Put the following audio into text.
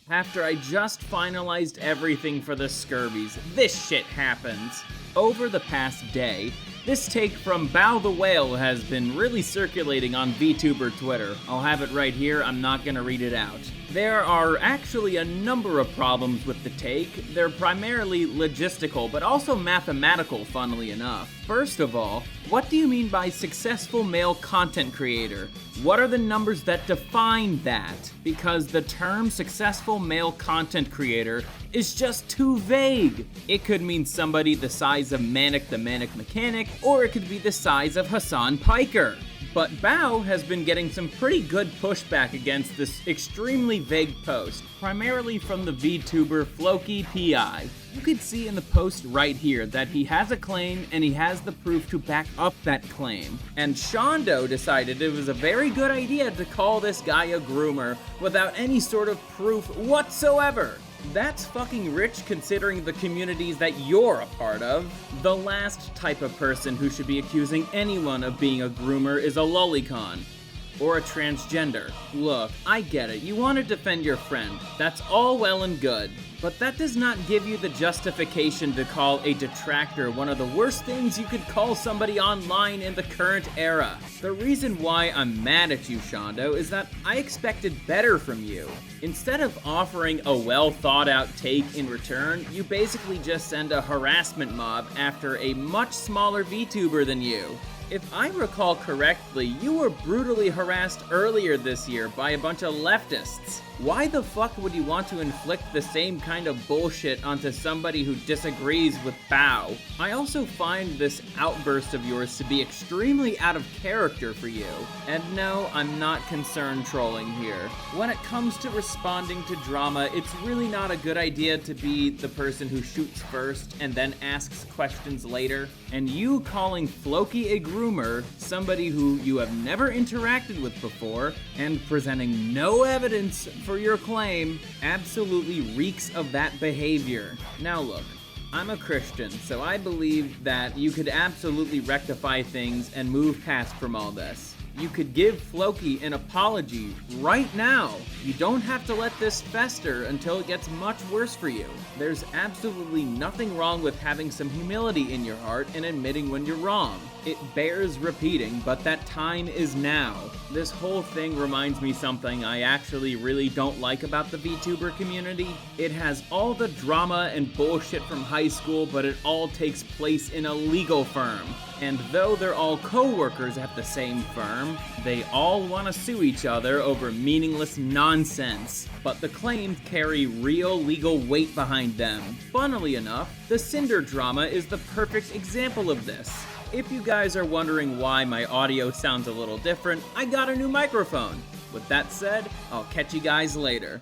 After I just finalized everything for the Scurvies, this shit happens. Over the past day, this take from Bow the Whale has been really circulating on VTuber Twitter. I'll have it right here, I'm not gonna read it out. There are actually a number of problems with the take. They're primarily logistical, but also mathematical, funnily enough. First of all, what do you mean by successful male content creator? What are the numbers that define that? Because the term successful male content creator is just too vague. It could mean somebody the size of Manic the Manic Mechanic, or it could be the size of Hassan Piker. But Bao has been getting some pretty good pushback against this extremely vague post, primarily from the VTuber Floki PI. You could see in the post right here that he has a claim and he has the proof to back up that claim. And Shondo decided it was a very good idea to call this guy a groomer without any sort of proof whatsoever. That's fucking rich considering the communities that you're a part of. The last type of person who should be accusing anyone of being a groomer is a lolicon. Or a transgender. Look, I get it, you want to defend your friend. That's all well and good. But that does not give you the justification to call a detractor one of the worst things you could call somebody online in the current era. The reason why I'm mad at you, Shondo, is that I expected better from you. Instead of offering a well thought out take in return, you basically just send a harassment mob after a much smaller VTuber than you. If I recall correctly, you were brutally harassed earlier this year by a bunch of leftists. Why the fuck would you want to inflict the same kind of bullshit onto somebody who disagrees with Bao? I also find this outburst of yours to be extremely out of character for you. And no, I'm not concerned trolling here. When it comes to responding to drama, it's really not a good idea to be the person who shoots first and then asks questions later. And you calling Floki a groomer, somebody who you have never interacted with before, and presenting no evidence for your claim, absolutely reeks of that behavior. Now look, I'm a Christian, so I believe that you could absolutely rectify things and move past from all this. You could give Floki an apology right now. You don't have to let this fester until it gets much worse for you. There's absolutely nothing wrong with having some humility in your heart and admitting when you're wrong. It bears repeating, but that time is now. This whole thing reminds me something I actually really don't like about the VTuber community. It has all the drama and bullshit from high school, but it all takes place in a legal firm. And though they're all co-workers at the same firm, they all want to sue each other over meaningless nonsense. But the claims carry real legal weight behind them. Funnily enough, the Cinder drama is the perfect example of this. If you guys are wondering why my audio sounds a little different, I got a new microphone. With that said, I'll catch you guys later.